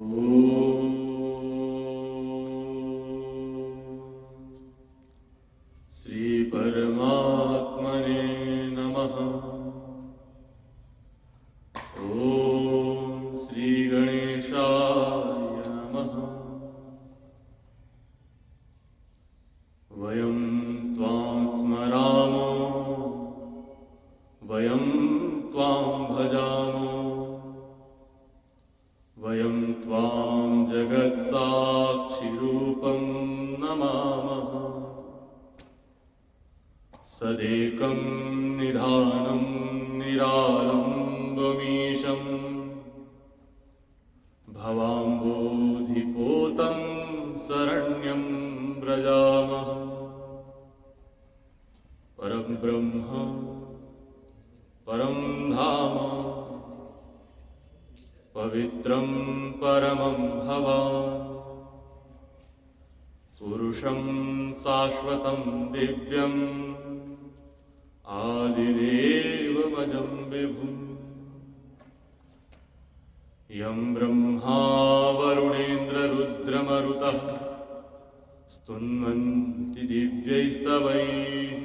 ॐ श्री परमात्मने नमः। ॐ श्री गणेशाय नमः। वयं त्वां स्मरामो, वयं त्वां भजामो, वयं त्वां जगत्साक्षिरूपं नमामः। सदेकं निधानं निरालम्बमीशं भवाम्बोधिपोतं शरण्यं व्रजामः। परं ब्रह्म परं धाम पवित्रं परमं भवान्, पुरुषं शाश्वतं दिव्यम् आदिदेवमजं विभुम्। यं ब्रह्मा वरुणेन्द्ररुद्रमरुतः स्तुन्वन्ति दिव्यैस्तवैः,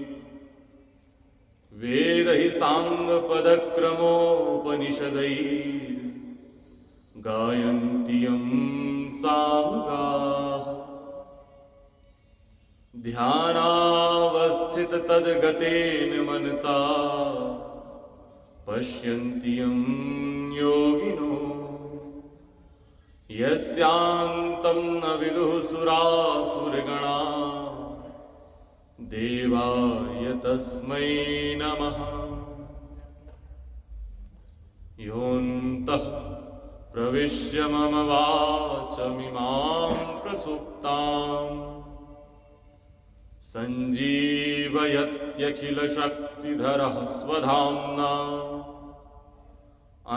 वेदैः साङ्गपदक्रमोपनिषदैः गायन्ति यं सामगाः। ध्यानावस्थिततद्गतेन मनसा पश्यन्ति यं योगिनो, यस्यान्तं न विदुः सुरासुरगणा। देवाय तस्मै नमः। योऽन्तः प्रविश्य मम वाचमिमां प्रसुप्ताम् सञ्जीवयत्यखिलशक्तिधरः स्वधाम्ना।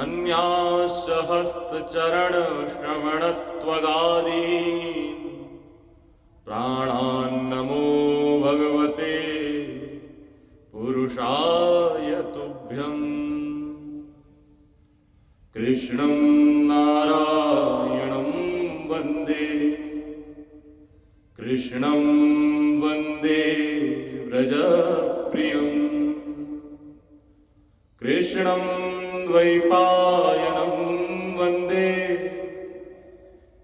अन्याश्च हस्तचरणश्रवणत्वगादीन् प्राणान्नमो भगवते पुरुषाय तुभ्यम्। कृष्णं नारायणं वन्दे, कृष्णं वन्दे व्रजप्रियम्। कृष्णं द्वैपायनं वन्दे,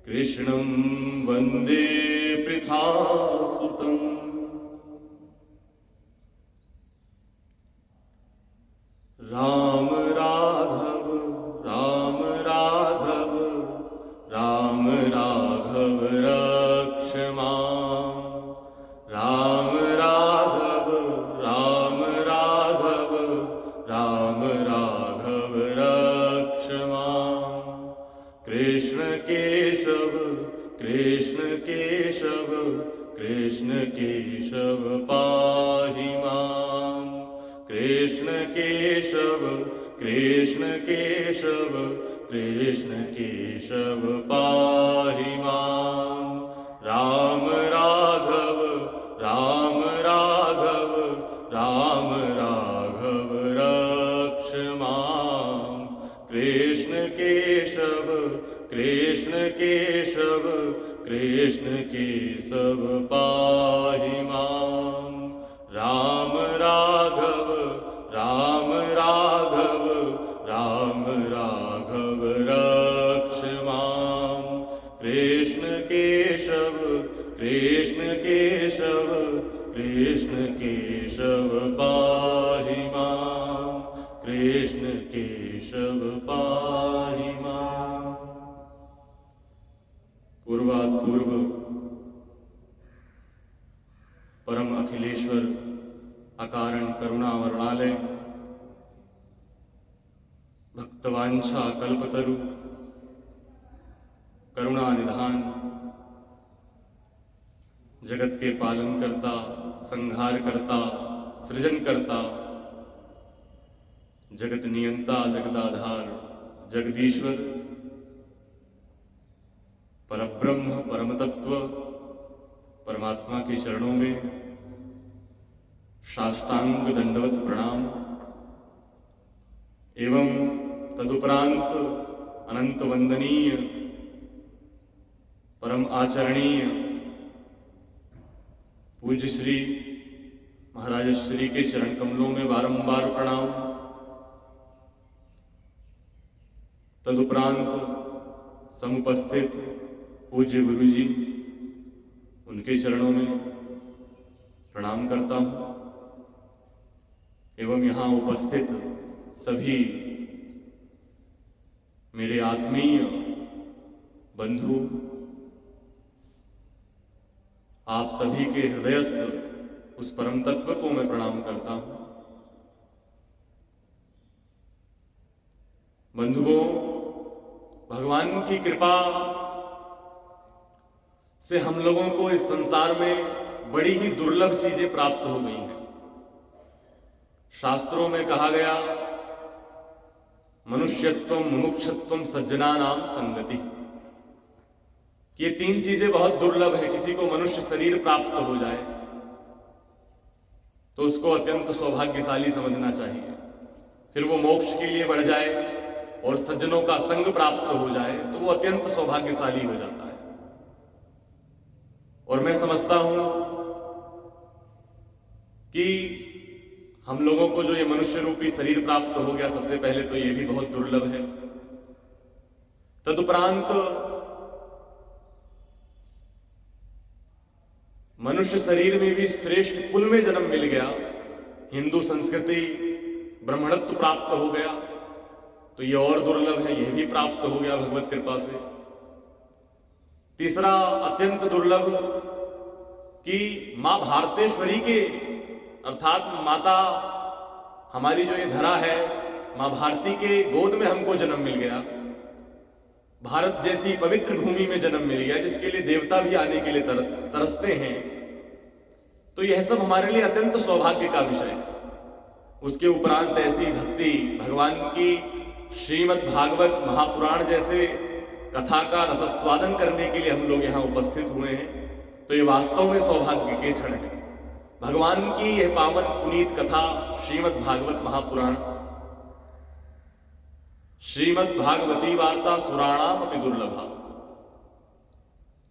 कृष्णं वन्दे पृथासुतम्। राम राघव राम राघव राम राघव रक्ष माम्। राम राघव राम राघव राम राघव रक्ष माम्। कृष्ण केशव कृष्ण केशव कृष्ण केशव पाहि माम्। कृष्ण केशव कृष्ण केशव कृष्ण केशव पाहि माम्। राम राघव राम राघव राम राघव रक्ष माम्। कृष्ण केशव कृष्ण केशव कृष्ण केशव पाहि माम्। राम राघव राम राघव राम राघव रक्ष माम्। कृष्ण केशव कृष्ण केशव कृष्ण केशव पाहि माम्। कृष्ण केशव पाहि माम्। पूर्वात् पूर्व परम अखिलेश्वर अकारण करुणा वरुणालय भक्तवांछा कल्पतरु करुणा निधान जगत के पालन करता, संहार करता, सृजन करता, जगत नियंता, जगदाधार, जगदीश्वर, परब्रह्म, परम तत्व परमात्मा के चरणों में साष्टांग दंडवत प्रणाम एवं तदुपरांत अनंत वंदनीय परम आचरणीय पूज्य श्री महाराज श्री के चरण कमलों में बारंबार प्रणाम। तदुपरांत समुपस्थित पूज्य गुरु जी, उनके चरणों में प्रणाम करता हूँ एवं यहाँ उपस्थित सभी मेरे आत्मीय बंधु, आप सभी के हृदयस्थ उस परम तत्व को मैं प्रणाम करता हूं। बंधुओं, भगवान की कृपा से हम लोगों को इस संसार में बड़ी ही दुर्लभ चीजें प्राप्त हो गई हैं। शास्त्रों में कहा गया, मनुष्यत्वम, मुमुक्षत्वम, सज्जनानाम संगति। ये तीन चीजें बहुत दुर्लभ है। किसी को मनुष्य शरीर प्राप्त हो जाए तो उसको अत्यंत सौभाग्यशाली समझना चाहिए। फिर वो मोक्ष के लिए बढ़ जाए और सज्जनों का संग प्राप्त हो जाए तो वो अत्यंत सौभाग्यशाली हो जाता है। और मैं समझता हूं कि हम लोगों को जो ये मनुष्य रूपी शरीर प्राप्त हो गया, सबसे पहले तो ये भी बहुत दुर्लभ है। तदुपरांत मनुष्य शरीर में भी श्रेष्ठ कुल में जन्म मिल गया, हिंदू संस्कृति, ब्राह्मणत्व प्राप्त हो गया, तो ये और दुर्लभ है। यह भी प्राप्त हो गया भगवत कृपा से। तीसरा अत्यंत दुर्लभ कि मां भारतेश्वरी के अर्थात माता हमारी जो ये धरा है, मां भारती के गोद में हमको जन्म मिल गया। भारत जैसी पवित्र भूमि में जन्म मिल गया, जिसके लिए देवता भी आने के लिए तरसते हैं। तो यह सब हमारे लिए अत्यंत सौभाग्य का विषय है। उसके उपरांत ऐसी भक्ति, भगवान की श्रीमद् भागवत महापुराण जैसे कथा का रसस्वादन करने के लिए हम लोग यहाँ उपस्थित हुए हैं, तो ये वास्तव में सौभाग्य के क्षण है। भगवान की यह पावन पुनीत कथा श्रीमद् भागवत महापुराण, श्रीमद् भागवती वार्ता सुराणाम अपि दुर्लभा।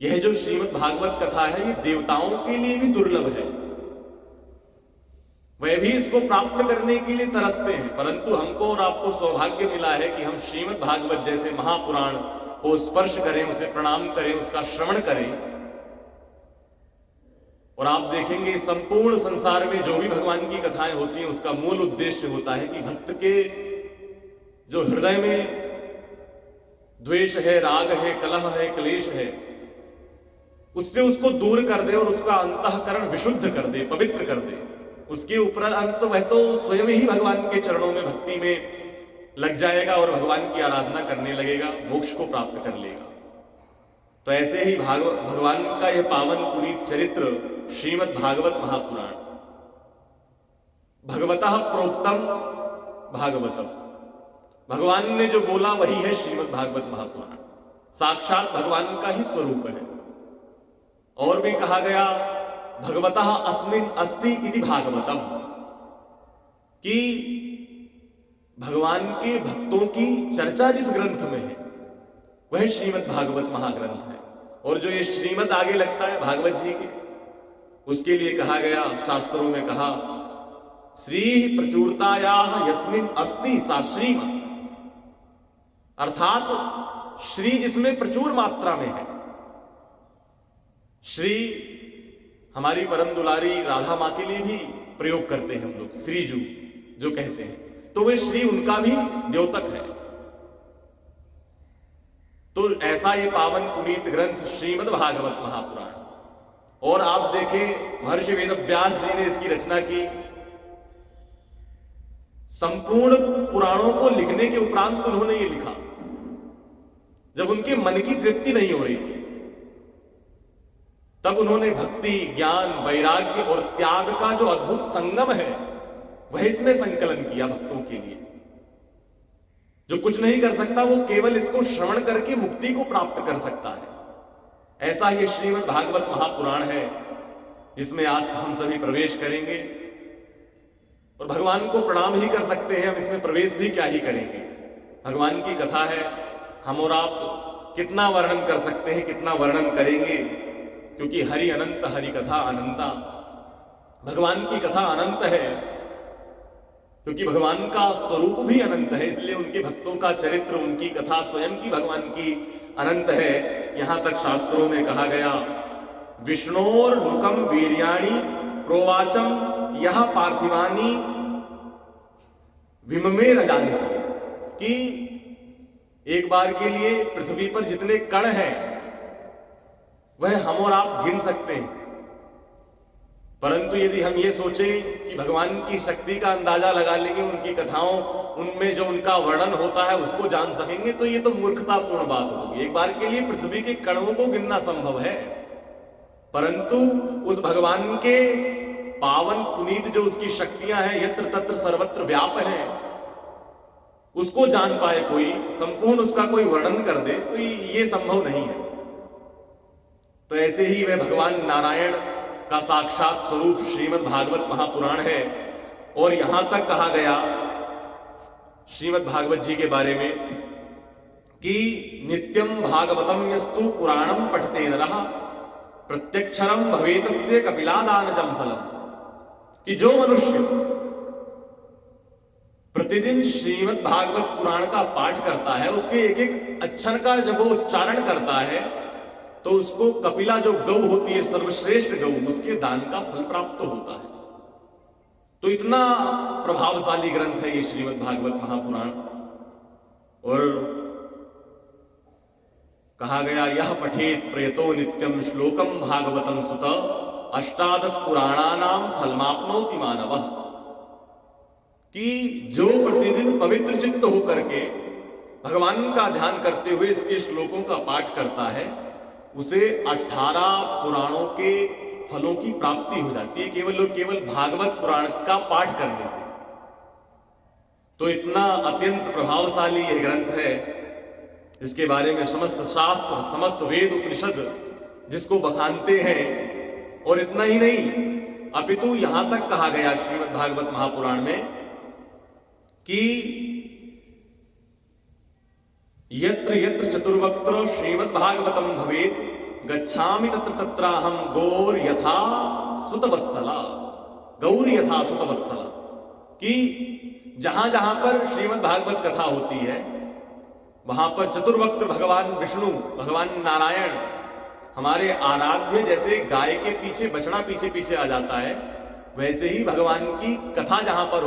यह जो श्रीमद् भागवत कथा है, ये देवताओं के लिए भी दुर्लभ है। वह भी इसको प्राप्त करने के लिए तरसते हैं, परंतु हमको और आपको सौभाग्य मिला है कि हम श्रीमद् भागवत जैसे महापुराण को स्पर्श करें, उसे प्रणाम करें, उसका श्रवण करें। और आप देखेंगे संपूर्ण संसार में जो भी भगवान की कथाएं होती हैं, उसका मूल उद्देश्य होता है कि भक्त के जो हृदय में द्वेष है, राग है, कलह है, क्लेश है, उससे उसको दूर कर दे और उसका अंतःकरण विशुद्ध कर दे, पवित्र कर दे। उसके उपरांत वह तो स्वयं ही भगवान के चरणों में भक्ति में लग जाएगा और भगवान की आराधना करने लगेगा, मोक्ष को प्राप्त कर लेगा। तो ऐसे ही भगवान का यह पावन पुनीत चरित्र श्रीमद् भागवत महापुराण, भगवतः प्रोक्तम भागवतम, भगवान ने जो बोला वही है श्रीमद् भागवत महापुराण, साक्षात भगवान का ही स्वरूप है। और भी कहा गया, भगवतः अस्मिन् अस्ति इति भागवतम, कि भगवान के भक्तों की चर्चा जिस ग्रंथ में है वह श्रीमद् भागवत महाग्रंथ है। और जो ये श्रीमद् आगे लगता है भागवत जी के, उसके लिए कहा गया, शास्त्रों में कहा, श्री प्रचुरतायाः यस्मिन् अस्ति सा श्रीमद्, अर्थात श्री जिसमें प्रचुर मात्रा में है। श्री हमारी परम दुलारी राधा मां के लिए भी प्रयोग करते हैं हम लोग, श्रीजू जो कहते हैं, तो वे श्री उनका भी द्योतक है। तो ऐसा ये पावन पुनीत ग्रंथ श्रीमद् भागवत महापुराण। और आप देखें, महर्षि वेदव्यास जी ने इसकी रचना की। संपूर्ण पुराणों को लिखने के उपरांत उन्होंने ये लिखा, जब उनके मन की तृप्ति नहीं हो रही थी, तब उन्होंने भक्ति, ज्ञान, वैराग्य और त्याग का जो अद्भुत संगम है वह इसमें संकलन किया भक्तों के लिए। जो कुछ नहीं कर सकता वो केवल इसको श्रवण करके मुक्ति को प्राप्त कर सकता है। ऐसा ये श्रीमद् भागवत महापुराण है, जिसमें आज हम सभी प्रवेश करेंगे। और भगवान को प्रणाम ही कर सकते हैं, हम इसमें प्रवेश भी क्या ही करेंगे। भगवान की कथा है, हम और आप कितना वर्णन कर सकते हैं, कितना वर्णन करेंगे, क्योंकि हरि अनंत, हरि कथा अनंता। भगवान की कथा अनंत है, क्योंकि भगवान का स्वरूप भी अनंत है, इसलिए उनके भक्तों का चरित्र, उनकी कथा स्वयं की भगवान की अनंत है। यहां तक शास्त्रों में कहा गया, विष्णोर नुकम वीर्याणि प्रोवाचम यह पार्थिवानी विममे रजानिसी, कि एक बार के लिए पृथ्वी पर जितने कण हैं वह हम और आप गिन सकते हैं, परंतु यदि हम ये सोचें कि भगवान की शक्ति का अंदाजा लगा लेंगे, उनकी कथाओं, उनमें जो उनका वर्णन होता है उसको जान सकेंगे, तो ये तो मूर्खतापूर्ण बात होगी। एक बार के लिए पृथ्वी के कणों को गिनना संभव है, परंतु उस भगवान के पावन पुनीत जो उसकी शक्तियां हैं, यत्र तत्र सर्वत्र व्याप हैं, उसको जान पाए कोई, संपूर्ण उसका कोई वर्णन कर दे, तो ये संभव नहीं है। तो ऐसे ही वह भगवान नारायण का साक्षात स्वरूप श्रीमद् भागवत महापुराण है। और यहां तक कहा गया श्रीमद् भागवत जी के बारे में कि नित्यम भागवतम यस्तु पुराणम पठते नरः प्रत्यक्षरम भवेतस्य कपिलादानजम फलम, कि जो मनुष्य प्रतिदिन श्रीमद् भागवत पुराण का पाठ करता है, उसके एक एक अक्षर का जब वो उच्चारण करता है, तो उसको कपिला जो गौ होती है, सर्वश्रेष्ठ गौ, उसके दान का फल प्राप्त होता है। तो इतना प्रभावशाली ग्रंथ है ये श्रीमद् भागवत महापुराण। और कहा गया, यह पठेत प्रयतो नित्यम श्लोकम भागवतम सुत अष्टादश पुराणानाम फलमाप्नोति मानवः, कि जो प्रतिदिन पवित्र चित्त होकर के भगवान का ध्यान करते हुए इसके श्लोकों का पाठ करता है, उसे 18 पुराणों के फलों की प्राप्ति हो जाती है, केवल और केवल भागवत पुराण का पाठ करने से। तो इतना अत्यंत प्रभावशाली यह ग्रंथ है, जिसके बारे में समस्त शास्त्र, समस्त वेद उपनिषद जिसको बखानते हैं। और इतना ही नहीं, अपितु यहां तक कहा गया श्रीमद् भागवत महापुराण में कि यत्र यत्र चतुर्वक्त्र श्रीमद् भागवतम भवेत गच्छामि तत्र तत्राहम गौर यथा सुतवत्सला, गौर यथा सुतवत्सला, कि जहां जहां पर श्रीमद् भागवत कथा होती है, वहां पर चतुर्वक्त्र भगवान विष्णु, भगवान नारायण, हमारे आराध्य, जैसे गाय के पीछे बछड़ा पीछे पीछे आ जाता है, वैसे ही भगवान की कथा जहां पर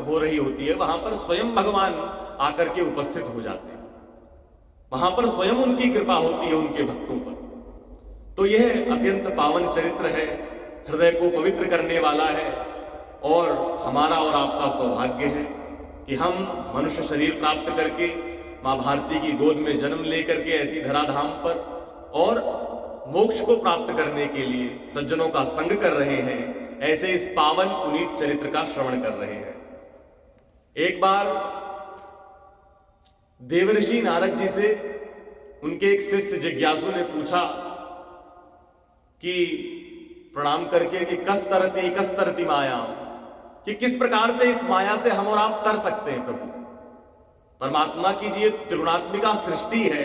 हो रही होती है, वहां पर स्वयं भगवान आकर के उपस्थित हो जाते हैं, वहां पर स्वयं उनकी कृपा होती है उनके भक्तों पर। तो यह अत्यंत पावन चरित्र है, हृदय को पवित्र करने वाला है, और हमारा और आपका सौभाग्य है कि हम मनुष्य शरीर प्राप्त करके मां भारती की गोद में जन्म लेकर के ऐसी धराधाम पर और मोक्ष को प्राप्त करने के लिए सज्जनों का संग कर रहे हैं, ऐसे इस पावन पुनीत चरित्र का श्रवण कर रहे हैं। एक बार देवर्षि नारद जी से उनके एक शिष्य जिज्ञासु ने पूछा कि प्रणाम करके कि कस तरती माया, कि किस प्रकार से इस माया से हम और आप तर सकते हैं प्रभु। परमात्मा की ये त्रिगुणात्मिका सृष्टि है,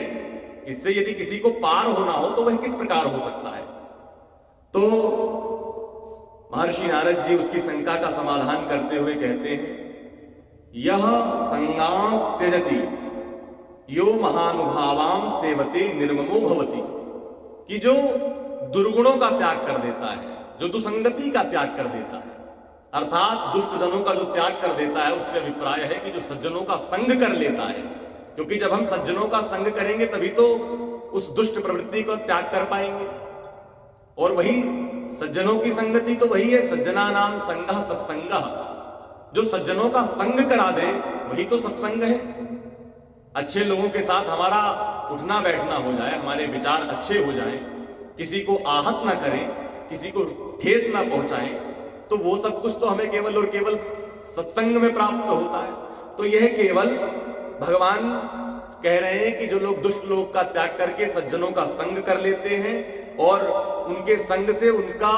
इससे यदि किसी को पार होना हो तो वह किस प्रकार हो सकता है। तो महर्षि नारद जी उसकी शंका का समाधान करते हुए कहते हैं, यह संगांस त्यजति यो महानुभावाम सेवते निर्ममो भवति, कि जो दुर्गुणों का त्याग कर देता है, जो दुसंगति का त्याग कर देता है, अर्थात दुष्ट जनों का जो त्याग कर देता है, उससे अभिप्राय है कि जो सज्जनों का संग कर लेता है, क्योंकि जब हम सज्जनों का संग करेंगे तभी तो उस दुष्ट प्रवृत्ति को त्याग कर पाएंगे। और वही सज्जनों की संगति तो वही है सज्जना नाम संगः सत्संगः, जो सज्जनों का संग करा दे वही तो सत्संग है। अच्छे लोगों के साथ हमारा उठना बैठना हो जाए, हमारे विचार अच्छे हो जाएं, किसी को आहत ना करें, किसी को ठेस ना पहुंचाएं, तो वो सब कुछ तो हमें केवल और केवल सत्संग में प्राप्त होता है। तो यह केवल भगवान कह रहे हैं कि जो लोग दुष्ट लोग का त्याग करके सज्जनों का संग कर लेते हैं और उनके संग से उनका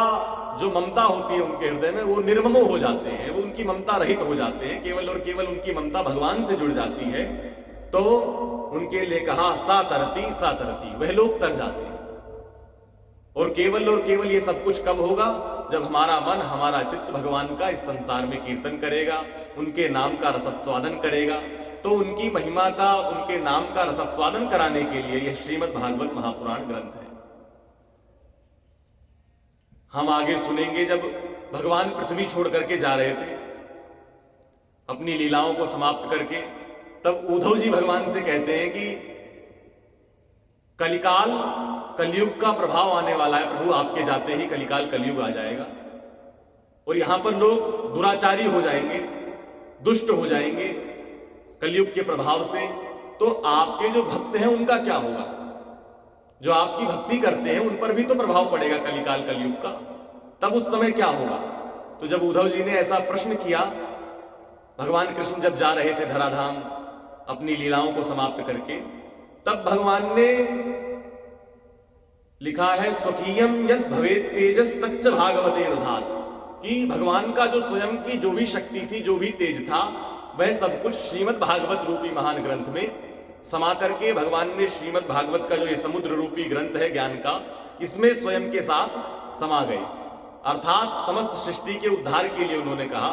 जो ममता होती है उनके हृदय में, वो निर्ममो हो जाते हैं, वो उनकी ममता रहित हो जाते हैं, केवल और केवल उनकी ममता भगवान से जुड़ जाती है। तो उनके लिए कहा सा तरती, वह लोग तर जाते हैं। और केवल ये सब कुछ कब होगा? जब हमारा मन, हमारा चित्त भगवान का इस संसार में कीर्तन करेगा, उनके नाम का रसस्वादन करेगा। तो उनकी महिमा का, उनके नाम का रसस्वादन कराने के लिए यह श्रीमद् भागवत महापुराण ग्रंथ है। हम आगे सुनेंगे, जब भगवान पृथ्वी छोड़ करके जा रहे थे अपनी लीलाओं को समाप्त करके, तब उद्धव जी भगवान से कहते हैं कि कलिकाल, कलयुग का प्रभाव आने वाला है प्रभु, आपके जाते ही कलिकाल, कलयुग आ जाएगा और यहां पर लोग दुराचारी हो जाएंगे, दुष्ट हो जाएंगे कलयुग के प्रभाव से। तो आपके जो भक्त हैं उनका क्या होगा? जो आपकी भक्ति करते हैं उन पर भी तो प्रभाव पड़ेगा कलिकाल, कलयुग का। तब उस समय क्या होगा? तो जब उद्धव जी ने ऐसा प्रश्न किया, भगवान कृष्ण जब जा रहे थे धराधाम अपनी लीलाओं को समाप्त करके, तब भगवान ने लिखा है स्वकीयम यद भवेत तेजस तच्च भागवते दधात, कि भगवान का जो स्वयं की जो भी शक्ति थी, जो भी तेज था, वह सब कुछ श्रीमद् भागवत रूपी महान ग्रंथ में समा करके भगवान ने श्रीमद् भागवत का जो ये समुद्र रूपी ग्रंथ है ज्ञान का, इसमें स्वयं के साथ समा गए। अर्थात समस्त सृष्टि के उद्धार के लिए उन्होंने कहा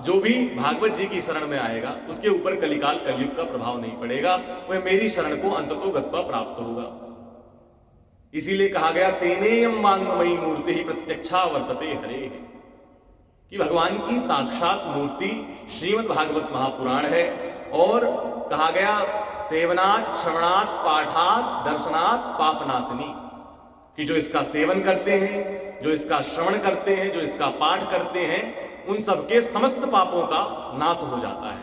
जो भी भागवत जी की शरण में आएगा उसके ऊपर कलिकाल, कलयुग का प्रभाव नहीं पड़ेगा, वह मेरी शरण को अंततो गत्वा प्राप्त होगा। इसीलिए कहा गया तेनेयम वांगमयी मूर्ति ही प्रत्यक्षा वर्तते हरे, कि भगवान की साक्षात मूर्ति श्रीमद् भागवत महापुराण है। और कहा गया सेवनात् श्रवणात् पाठात् दर्शनात् पापनाशिनी, कि जो इसका सेवन करते हैं, जो इसका श्रवण करते हैं, जो इसका पाठ करते हैं, उन सबके समस्त पापों का नाश हो जाता है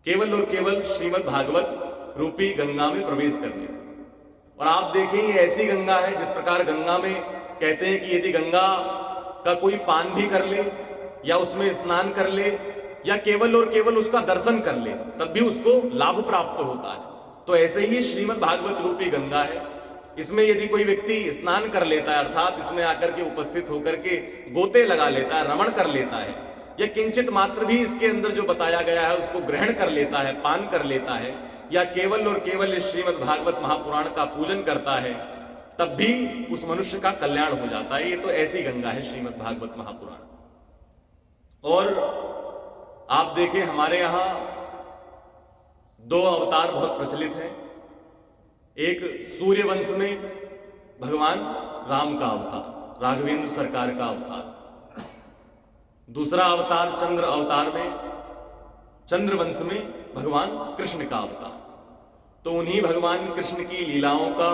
केवल और केवल श्रीमद् भागवत रूपी गंगा में प्रवेश करने से। और आप देखें ये ऐसी गंगा है, जिस प्रकार गंगा में कहते हैं कि यदि गंगा का कोई पान भी कर ले या उसमें स्नान कर ले या केवल और केवल उसका दर्शन कर ले तब भी उसको लाभ प्राप्त होता है। तो ऐसे ही श्रीमद् भागवत रूपी गंगा है, इसमें यदि कोई व्यक्ति स्नान कर लेता है, अर्थात इसमें आकर के उपस्थित होकर के गोते लगा लेता है, रमण कर लेता है, या किंचित मात्र भी इसके अंदर जो बताया गया है उसको ग्रहण कर लेता है, पान कर लेता है, या केवल और केवल इस श्रीमद् भागवत महापुराण का पूजन करता है, तब भी उस मनुष्य का कल्याण हो जाता है। ये तो ऐसी गंगा है श्रीमद् भागवत महापुराण। और आप देखें हमारे यहां दो अवतार बहुत प्रचलित हैं। एक सूर्य वंश में भगवान राम का अवतार, राघवेंद्र सरकार का अवतार। दूसरा अवतार चंद्र अवतार में, चंद्र वंश में भगवान कृष्ण का अवतार। तो उन्हीं भगवान कृष्ण की लीलाओं का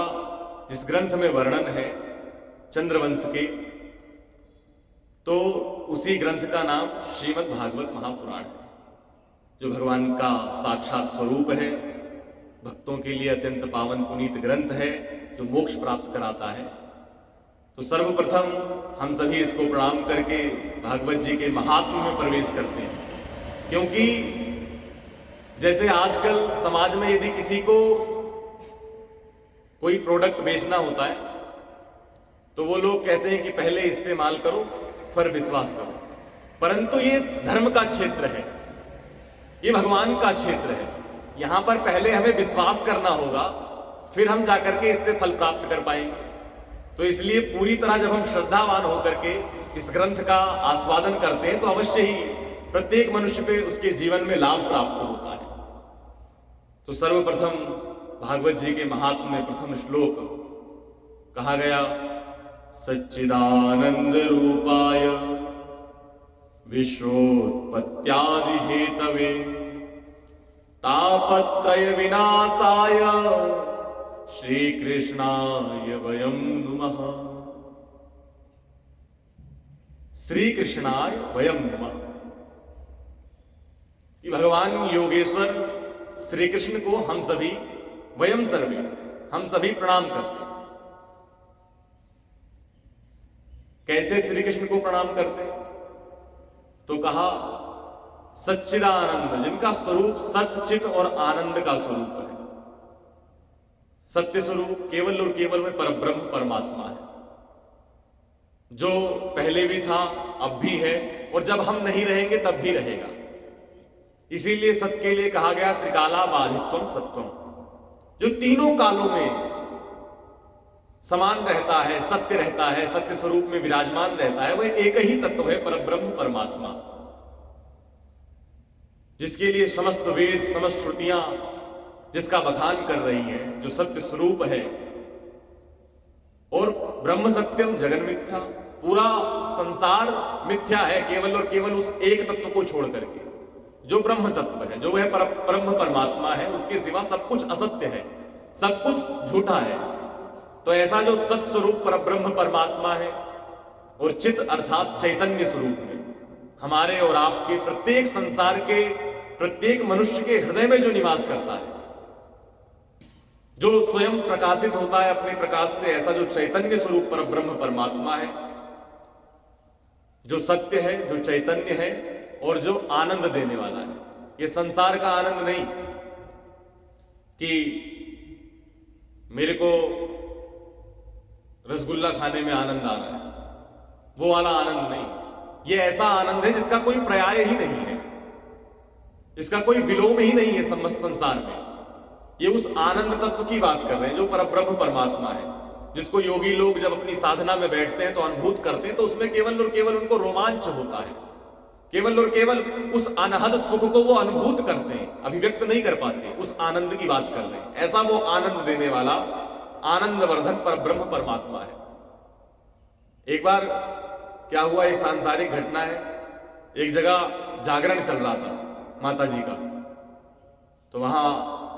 जिस ग्रंथ में वर्णन है चंद्रवंश के, तो उसी ग्रंथ का नाम श्रीमद् भागवत महापुराण है, जो भगवान का साक्षात स्वरूप है, भक्तों के लिए अत्यंत पावन पुनीत ग्रंथ है, जो मोक्ष प्राप्त कराता है। तो सर्वप्रथम हम सभी इसको प्रणाम करके भागवत जी के महात्म्य में प्रवेश करते हैं, क्योंकि जैसे आजकल समाज में यदि किसी को कोई प्रोडक्ट बेचना होता है तो वो लोग कहते हैं कि पहले इस्तेमाल करो फिर विश्वास करो, परंतु ये धर्म का क्षेत्र है, ये भगवान का क्षेत्र है। यहां पर पहले हमें विश्वास करना होगा, फिर हम जाकर के इससे फल प्राप्त कर पाएंगे। तो इसलिए पूरी तरह जब हम श्रद्धावान होकर के इस ग्रंथ का आस्वादन करते हैं तो अवश्य ही प्रत्येक मनुष्य पे उसके जीवन में लाभ प्राप्त होता है। तो सर्वप्रथम भागवत जी के महात्म्य में प्रथम श्लोक कहा गया सच्चिदानंद रूपाय विश्वोत्पत्त्यादि हेतवे तापत्रय विनाशाय श्री कृष्णाय वयं नुमः। श्री कृष्णाय वयं नुमः, कि भगवान योगेश्वर श्री कृष्ण को हम सभी, वयम सर्वे, हम सभी प्रणाम करते हैं। कैसे श्री कृष्ण को प्रणाम करते हैं? तो कहा सच्चिदानंद, जिनका स्वरूप सत्य, चित और आनंद का स्वरूप है, सत्य स्वरूप, केवल और केवल में परब्रह्म परमात्मा है, जो पहले भी था, अब भी है, और जब हम नहीं रहेंगे तब भी रहेगा। इसीलिए सत्य के लिए कहा गया त्रिकाला बाधित्वम सत्वम, जो तीनों कालों में समान रहता है, सत्य रहता है, सत्य स्वरूप में विराजमान रहता है, वह एक ही तत्व है, परब्रह्म परमात्मा, जिसके लिए समस्त वेद समस्त श्रुतियां जिसका बखान कर रही हैं, जो सत्य स्वरूप है। और ब्रह्म सत्यम जगन मिथ्या, पूरा संसार मिथ्या है केवल और केवल उस एक तत्व को छोड़ करके, जो ब्रह्म तत्व है, जो वह ब्रह्म परमात्मा है, उसके सिवा सब कुछ असत्य है, सब कुछ झूठा है। तो ऐसा जो सत स्वरूप पर ब्रह्म परमात्मा है और चित अर्थात चैतन्य स्वरूप में हमारे और आपके प्रत्येक संसार के प्रत्येक मनुष्य के हृदय में जो निवास करता है, जो स्वयं प्रकाशित होता है अपने प्रकाश से, ऐसा जो चैतन्य स्वरूप पर ब्रह्म परमात्मा है, जो सत्य है, जो चैतन्य है और जो आनंद देने वाला है। ये संसार का आनंद नहीं कि मेरे को रसगुल्ला खाने में आनंद आ रहा है, वो वाला आनंद नहीं। ये ऐसा आनंद है जिसका कोई पर्याय ही नहीं है, इसका कोई विलोम ही नहीं है समस्त संसार में। ये उस आनंद तत्व की बात कर रहे हैं जो परब्रह्म परमात्मा है, जिसको योगी लोग जब अपनी साधना में बैठते हैं तो अनुभूत करते हैं, तो उसमें केवल और केवल उनको रोमांच होता है, केवल और केवल उस अनहद सुख को वो अनुभूत करते हैं, अभिव्यक्त नहीं कर पाते, उस आनंद की बात कर रहे हैं। ऐसा वो आनंद देने वाला आनंदवर्धन परब्रह्म परमात्मा है। एक बार क्या हुआ, एक सांसारिक घटना है, एक जगह जागरण चल रहा था माता जी का, तो वहां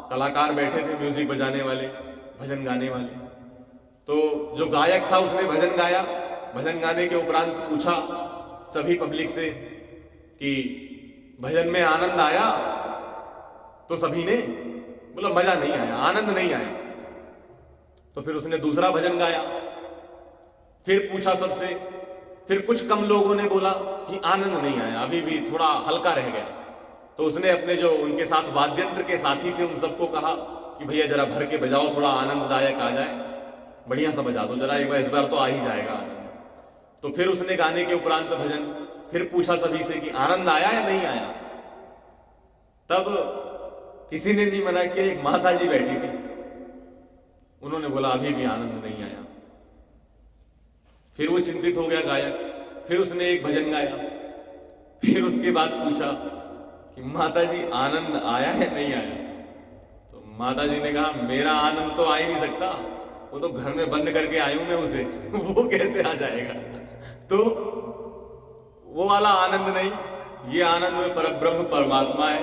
कलाकार बैठे थे, म्यूजिक बजाने वाले, भजन गाने वाले। तो जो गायक था उसने भजन गाया, भजन गाने के उपरांत पूछा सभी पब्लिक से कि भजन में आनंद आया? तो सभी ने बोला मजा नहीं आया, आनंद नहीं आया। तो फिर उसने दूसरा भजन गाया, फिर पूछा सबसे, फिर कुछ कम लोगों ने बोला कि आनंद नहीं आया, अभी भी थोड़ा हल्का रह गया। तो उसने अपने जो उनके साथ वाद्यंत्र के साथी थे उन सबको कहा कि भैया जरा भर के बजाओ, थोड़ा आनंददायक आ जाए, बढ़िया सा बजा दो जरा, एक बार इस बार तो आ ही जाएगा आनंद। तो फिर उसने गाने के उपरांत भजन फिर पूछा सभी से कि आनंद आया या नहीं आया। तब किसी ने नहीं मना किया, एक माता जी बैठी थी, उन्होंने बोला अभी भी आनंद नहीं आया। फिर वो चिंतित हो गया गायक, फिर उसने एक भजन गाया, फिर उसके बाद पूछा कि माता जी आनंद आया है नहीं आया। तो माता जी ने कहा मेरा आनंद तो आ ही नहीं सकता, वो तो घर में बंद करके आई हूं मैं उसे वो कैसे आ जाएगा। तो वो वाला आनंद नहीं, ये आनंद परब्रह्म परमात्मा है,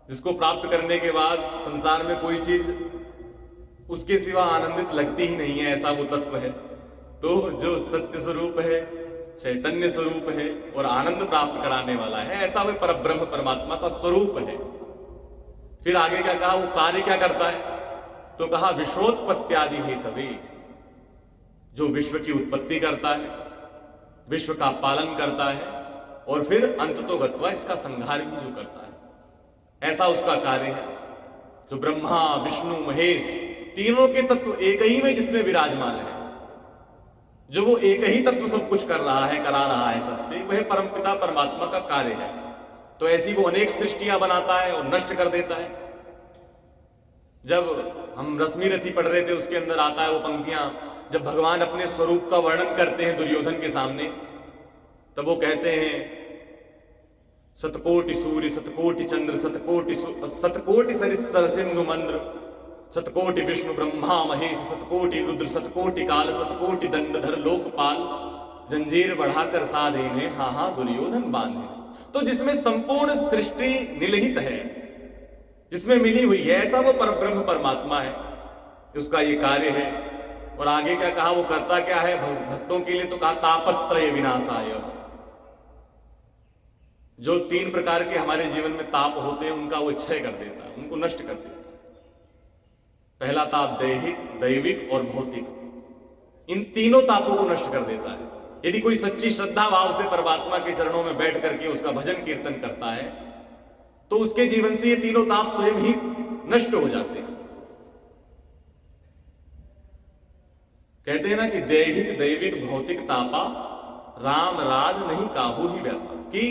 जिसको प्राप्त करने के बाद संसार में कोई चीज उसके सिवा आनंदित लगती ही नहीं है, ऐसा वो तत्व है। तो जो सत्य स्वरूप है, चैतन्य स्वरूप है और आनंद प्राप्त कराने वाला है, ऐसा वह परब्रह्म परमात्मा का स्वरूप है। फिर आगे क्या कहा, वो कार्य क्या करता है? तो कहा विश्वोत्पत्त्यादि हेतवे, जो विश्व की उत्पत्ति करता है, विश्व का पालन करता है और फिर अंततोगत्वा इसका संहार भी जो करता है, ऐसा उसका कार्य है। जो ब्रह्मा विष्णु महेश तीनों के तत्व एक ही में जिसमें विराजमान है, जो वो एक ही तत्व सब कुछ कर रहा है, करा रहा है सबसे, वह परमपिता परमात्मा का कार्य है। तो ऐसी वो अनेक सृष्टियां बनाता है और नष्ट कर देता है। जब हम रश्मि रथी पढ़ रहे थे उसके अंदर आता है वो पंक्तियां, जब भगवान अपने स्वरूप का वर्णन करते हैं दुर्योधन के सामने, तब वो कहते हैं सतकोटि सूर्य सतकोटि चंद्र सतकोटि सरित सरसिंधु मंद्र सतकोटि विष्णु ब्रह्मा महेश सतकोटि रुद्र सतकोटि काल सतकोटि दंडधर लोकपाल जंजीर बढ़ाकर साधे ने हा हा दुर्योधन बांधे। तो जिसमें संपूर्ण सृष्टि निहित है, जिसमें मिली हुई है, ऐसा वो परब्रह्म परमात्मा है, उसका ये कार्य है। और आगे क्या कहा, वो करता क्या है भक्तों के लिए? तो कहा तापत्रय विनाशाय, जो तीन प्रकार के हमारे जीवन में ताप होते हैं उनका वो क्षय कर देता है, उनको नष्ट कर देता है। पहला ताप दैहिक, दैविक और भौतिक, इन तीनों तापों को नष्ट कर देता है। यदि कोई सच्ची श्रद्धा भाव से परमात्मा के चरणों में बैठ करके उसका भजन कीर्तन करता है तो उसके जीवन से ये तीनों ताप स्वयं ही नष्ट हो जाते हैं। कहते हैं ना कि दैहिक दैविक भौतिक तापा राम राज नहीं काहू ही व्यापा, कि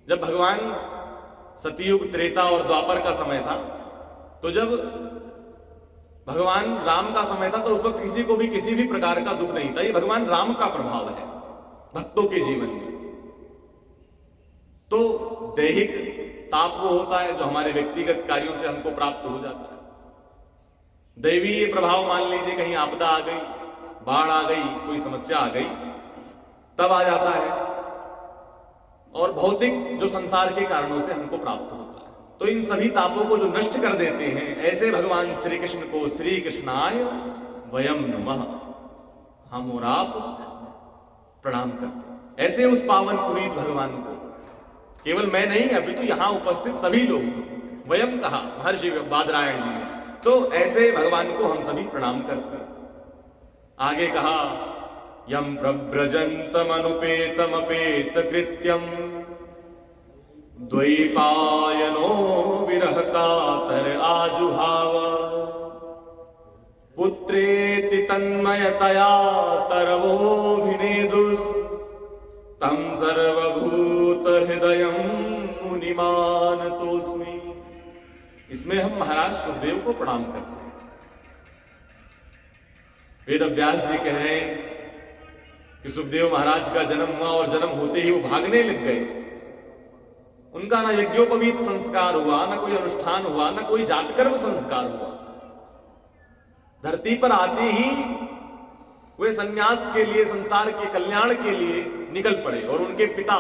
जब भगवान सतयुग, त्रेता और द्वापर का समय था। तो जब भगवान राम का समय था तो उस वक्त किसी को भी किसी भी प्रकार का दुख नहीं था। ये भगवान राम का प्रभाव है भक्तों के जीवन में। तो दैहिक ताप वो होता है जो हमारे व्यक्तिगत कार्यों से हमको प्राप्त हो जाता है। दैवी ये प्रभाव मान लीजिए, कहीं आपदा आ गई, बाढ़ आ गई, कोई समस्या आ गई, तब आ जाता है। और भौतिक जो संसार के कारणों से हमको प्राप्त होता है। तो इन सभी तापों को जो नष्ट कर देते हैं, ऐसे भगवान श्री कृष्ण को श्री कृष्णाय वयम नमः, हम और आप प्रणाम करते हैं। ऐसे उस पावन पुनीत भगवान को केवल मैं नहीं, अभी तो यहां उपस्थित सभी लोग, वयम कहा महर्षि बादरायण जी ने, तो ऐसे भगवान को हम सभी प्रणाम करते हैं। आगे कहा यम प्रव्रजन्तमनुपेतमपेत कृत्यम द्वैपायनो विरह कातर आजुहाव पुत्रेति तन्मयतया तरवोभिनेदुस् तम सर्वभूत हृदयं मुनिमानतोस्मि। इसमें हम महाराज सुखदेव को प्रणाम करते हैं। वेद व्यास जी कह रहे हैं कि सुखदेव महाराज का जन्म हुआ और जन्म होते ही वो भागने लग गए। उनका ना यज्ञोपवीत संस्कार हुआ, ना कोई अनुष्ठान हुआ, ना कोई जातकर्म संस्कार हुआ। धरती पर आते ही वे सन्यास के लिए, संसार के कल्याण के लिए निकल पड़े। और उनके पिता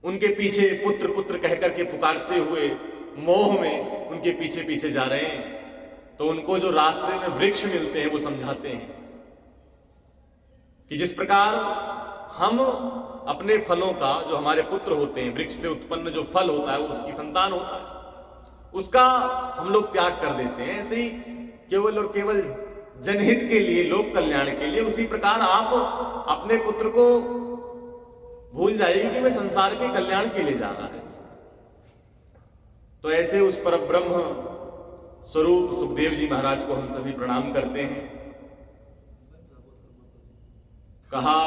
उनके पीछे पुत्र पुत्र कहकर के पुकारते हुए मोह में उनके पीछे पीछे जा रहे हैं। तो उनको जो रास्ते में वृक्ष मिलते हैं वो समझाते हैं कि जिस प्रकार हम अपने फलों का, जो हमारे पुत्र होते हैं, वृक्ष से उत्पन्न जो फल होता है वो उसकी संतान होता है, उसका हम लोग त्याग कर देते हैं। ऐसे ही केवल और केवल जनहित के लिए, लोक कल्याण के लिए, उसी प्रकार आप अपने पुत्र को भूल जाइए कि वह संसार के कल्याण के लिए जा रहा है। तो ऐसे उस परब्रह्म स्वरूप सुखदेव जी महाराज को हम सभी प्रणाम करते हैं। कहा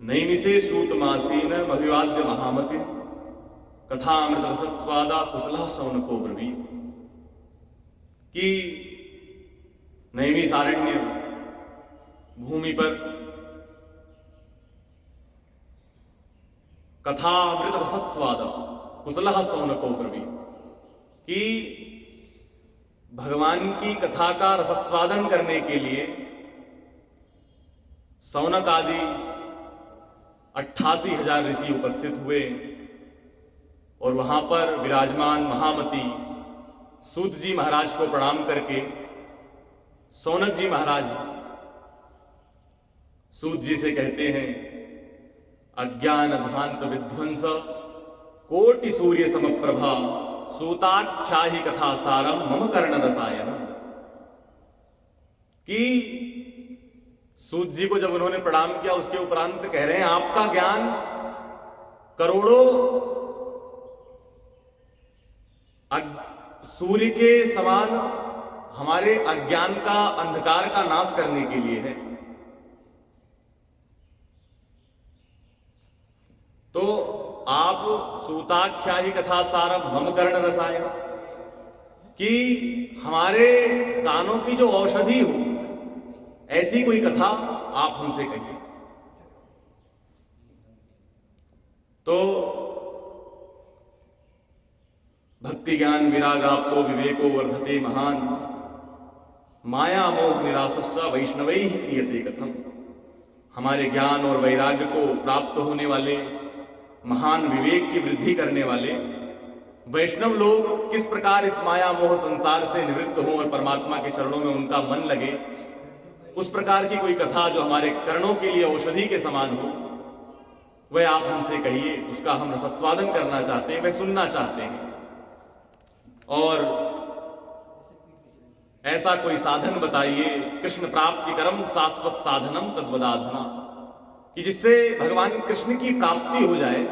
नैमिषे सूतमासीन अभिवाद्य महामति कथामृत रसस्वादा कुशलः शौनको ब्रवीत। कि नैमिषारण्य भूमि पर कथामृत रसस्वादा कुशलः शौनको ब्रवीत, कि भगवान की कथा का रसस्वादन करने के लिए शौनक आदि 88,000 ऋषि उपस्थित हुए। और वहां पर विराजमान महामती सूत जी महाराज को प्रणाम करके शौनक जी महाराज सूत जी से कहते हैं अज्ञान ध्वांत विध्वंस कोटि सूर्य समप्रभा सूताख्या ही कथा सारम मम कर्ण रसायन। कि सूत जी को जब उन्होंने प्रणाम किया उसके उपरांत कह रहे हैं आपका ज्ञान करोड़ों सूर्य के समान हमारे अज्ञान का, अंधकार का नाश करने के लिए है। तो आप सूताख्या ही कथा सारम मम कर्ण रसायन, कि हमारे दानों की जो औषधि हो ऐसी कोई कथा आप हमसे कहिए। तो भक्ति ज्ञान विरागाप्तो विवेको वर्धते महान माया मोह निरासस्स वैष्णवैः क्रियते कथम। हमारे ज्ञान और वैराग्य को प्राप्त होने वाले, महान विवेक की वृद्धि करने वाले वैष्णव लोग किस प्रकार इस माया मोह संसार से निवृत्त हों और परमात्मा के चरणों में उनका मन लगे, उस प्रकार की कोई कथा जो हमारे कर्णों के लिए औषधि के समान हो, वह आप हमसे कहिए। उसका हम रसस्वादन करना चाहते हैं, वह सुनना चाहते हैं। और ऐसा कोई साधन बताइए, कृष्ण प्राप्ति करम शाश्वत साधनम तद्वदाधुना, कि जिससे भगवान कृष्ण की प्राप्ति हो जाए,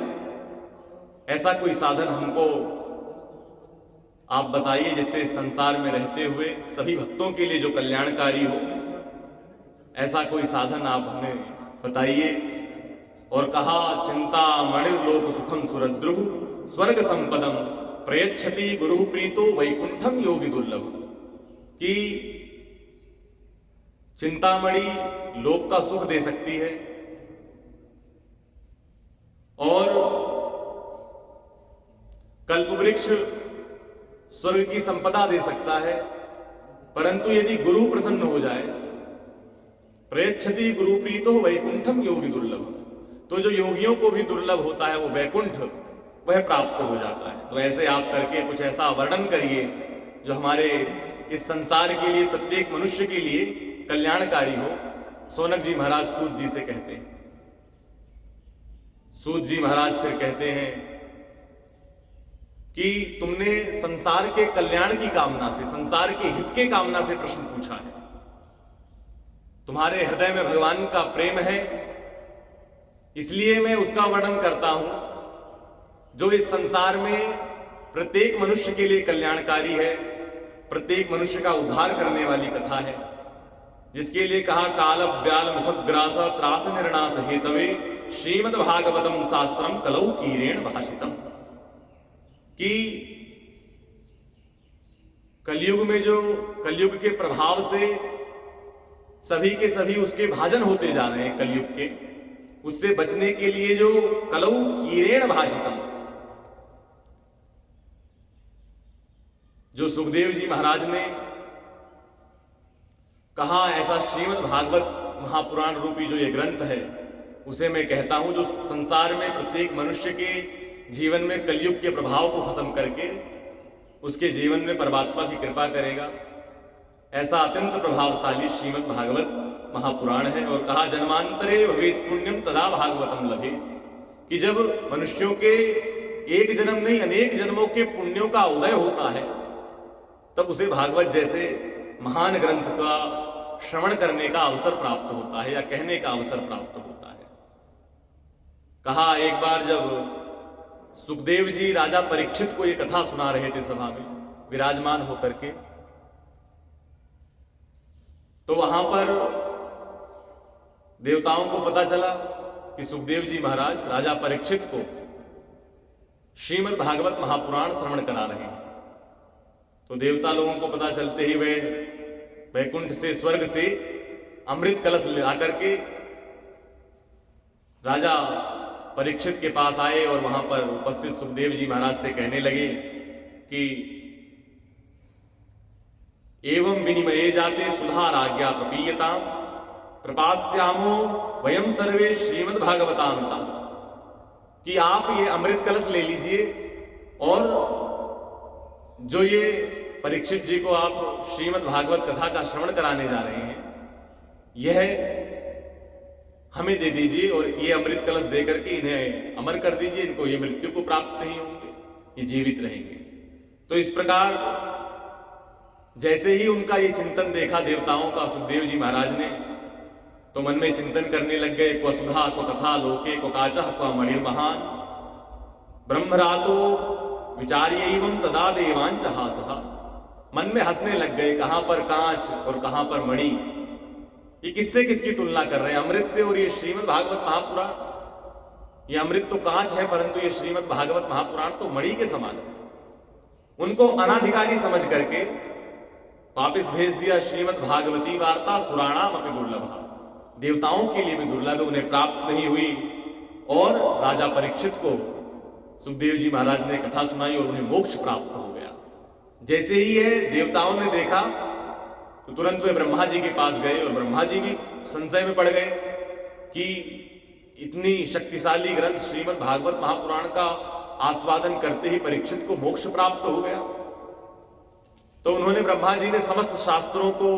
ऐसा कोई साधन हमको आप बताइए जिससे संसार में रहते हुए सभी भक्तों के लिए जो कल्याणकारी हो। ऐसा कोई साधन आप हमें बताइए। और कहा चिंता मणिर्लोक सुखम सुरद्रुह स्वर्ग संपदम प्रयच्छति गुरु प्रीतो वैकुंठम योगी दुर्लभ। कि चिंतामणि लोक का सुख दे सकती है और कल्पवृक्ष स्वर्ग की संपदा दे सकता है, परंतु यदि गुरु प्रसन्न हो जाए, प्रयच्छति गुरु प्रीतो वैकुंठम योगी दुर्लभ, तो जो योगियों को भी दुर्लभ होता है वो वैकुंठ वह प्राप्त हो जाता है। तो ऐसे आप करके कुछ ऐसा वर्णन करिए जो हमारे इस संसार के लिए, प्रत्येक मनुष्य के लिए कल्याणकारी हो। सोनक जी महाराज सूत जी से कहते हैं। सूत जी महाराज फिर कहते हैं कि तुमने संसार के कल्याण की कामना से, संसार के हित के कामना से प्रश्न पूछा है। तुम्हारे हृदय में भगवान का प्रेम है, इसलिए मैं उसका वर्णन करता हूं जो इस संसार में प्रत्येक मनुष्य के लिए कल्याणकारी है, प्रत्येक मनुष्य का उद्धार करने वाली कथा है, जिसके लिए कहा काल ब्याल मुखग्रास त्रास निर्णास हेतवे श्रीमद् भागवतम शास्त्रम कलौ कीरेण भाषितम। कि कलयुग में जो कलयुग के प्रभाव से सभी के सभी उसके भाजन होते जा रहे हैं, कलयुग के, उससे बचने के लिए जो कलौ कीरेण भाषितम, जो सुखदेव जी महाराज ने कहा, ऐसा श्रीमद् भागवत महापुराण रूपी जो ये ग्रंथ है उसे मैं कहता हूं जो संसार में प्रत्येक मनुष्य के जीवन में कलयुग के प्रभाव को खत्म करके उसके जीवन में परमात्मा की कृपा करेगा। ऐसा अत्यंत प्रभावशाली श्रीमद् भागवत महापुराण है। और कहा जन्मांतरे भवेत् पुण्यम तदा भागवतम लभे, कि जब मनुष्यों के एक जन्म नहीं अनेक जन्मों के पुण्यों का उदय होता है तब उसे भागवत जैसे महान ग्रंथ का श्रवण करने का अवसर प्राप्त होता है या कहने का अवसर प्राप्त होता है। कहा एक बार जब सुखदेव जी राजा परीक्षित को यह कथा सुना रहे थे सभा में विराजमान होकर के, तो वहां पर देवताओं को पता चला कि सुखदेव जी महाराज राजा परीक्षित को श्रीमद् भागवत महापुराण श्रवण करा रहे हैं। तो देवता लोगों को पता चलते ही वे वैकुंठ से, स्वर्ग से अमृत कलश ले आकर के राजा परीक्षित के पास आए और वहां पर उपस्थित सुखदेव जी महाराज से कहने लगे कि एवं विनिमये जाते सुधा राज्ञा प्रपीयताम प्रपास्यामो वयम सर्वे श्रीमद् भागवतामृतम, कि आप ये अमृत कलश ले लीजिए और जो ये परीक्षित जी को आप श्रीमद् भागवत कथा का श्रवण कराने जा रहे हैं यह हमें दे दीजिए और ये अमृत कलश दे करके इन्हें अमर कर दीजिए, इनको ये मृत्यु को प्राप्त नहीं होंगे, ये जीवित रहेंगे। तो इस प्रकार जैसे ही उनका ये चिंतन देखा देवताओं का सुखदेव जी महाराज ने, तो मन में चिंतन करने लग गए, क्व सुधा क्व कथा लोके क्व काचः क्व मणिर्महान ब्रह्मरातो विचार्यैवं तदा देवांच हासः। मन में हंसने लग गए, कहां पर कांच और कहां पर मणि, ये किससे किसकी तुलना कर रहे हैं, अमृत से और ये श्रीमद् भागवत महापुराण। ये अमृत तो कांच है परंतु ये श्रीमद् भागवत महापुराण तो मणि के समान है। उनको अनाधिकारी समझ करके वापिस भेज दिया। श्रीमद् भागवती वार्ता सुराणाम अपि दुर्लभा, देवताओं के लिए भी दुर्लभ, उन्हें प्राप्त नहीं हुई। और राजा परीक्षित को सुखदेव जी महाराज ने कथा सुनाई और उन्हें मोक्ष प्राप्त हो गया। जैसे ही ये देवताओं ने देखा तो तुरंत वे ब्रह्मा जी के पास गए और ब्रह्मा जी भी संशय में पड़ गए कि इतनी शक्तिशाली ग्रंथ श्रीमद् भागवत महापुराण का आस्वादन करते ही परीक्षित को मोक्ष प्राप्त हो गया। तो उन्होंने, ब्रह्मा जी ने समस्त शास्त्रों को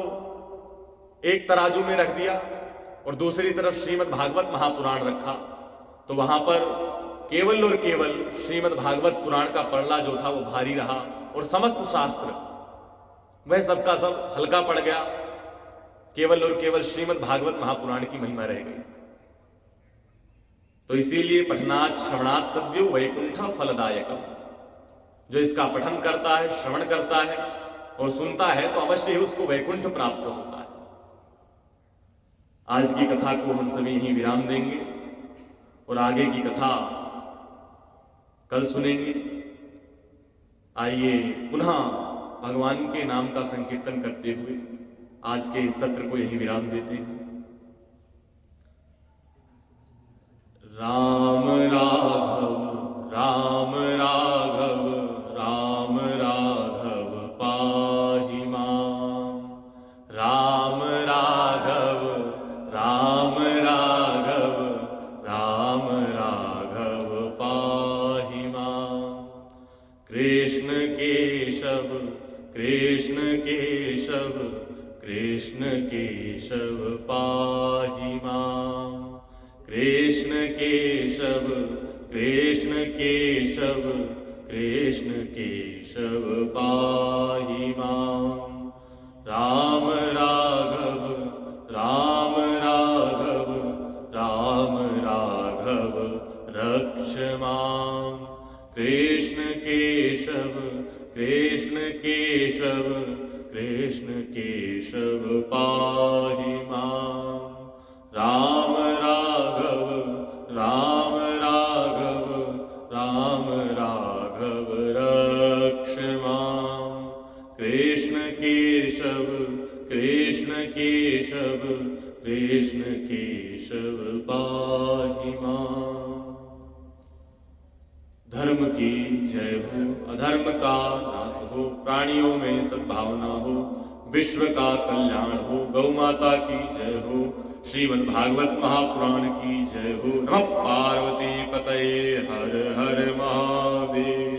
एक तराजू में रख दिया और दूसरी तरफ श्रीमद् भागवत महापुराण रखा। तो वहां पर केवल और केवल श्रीमद् भागवत पुराण का पल्ला जो था वो भारी रहा और समस्त शास्त्र वह सबका सब हल्का पड़ गया। केवल और केवल श्रीमद् भागवत महापुराण की महिमा रह गई। तो इसीलिए पठनात् श्रवणात् सद्यो वैकुंठ फलदायकम, जो इसका पठन करता है, श्रवण करता है और सुनता है तो अवश्य ही उसको वैकुंठ प्राप्त होता है। आज की कथा को हम सभी यहीं विराम देंगे। और आगे की कथा कल सुनेंगे। आइए पुनः भगवान के नाम का संकीर्तन करते हुए आज के इस सत्र को यहीं विराम देते हैं। राम राघव राम राघव राम राघव पाहि मां। राम राघव राम राघव राम राघव पाहि मां। कृष्ण केशव कृष्ण केशव कृष्ण केशव पाहि मां। कृष्ण केशव कृष्ण केशव कृष्ण केशव पाहि मां। राम राघव राम राघव राम राघव रक्ष मां। कृष्ण केशव कृष्ण केशव कृष्ण केशव पाहि मां। राम राघव राम राघव राम राघव रक्ष मां। कृष्ण केशव कृष्ण केशव कृष्ण केशव पाहि मां। धर्म की जय हो, अधर्म का नाश हो, प्राणियों में सद्भावना हो, विश्व का कल्याण हो। गौ माता की जय हो, श्रीमद् भागवत महापुराण की जय हो। नमः पार्वती पतये, हर हर महादेव।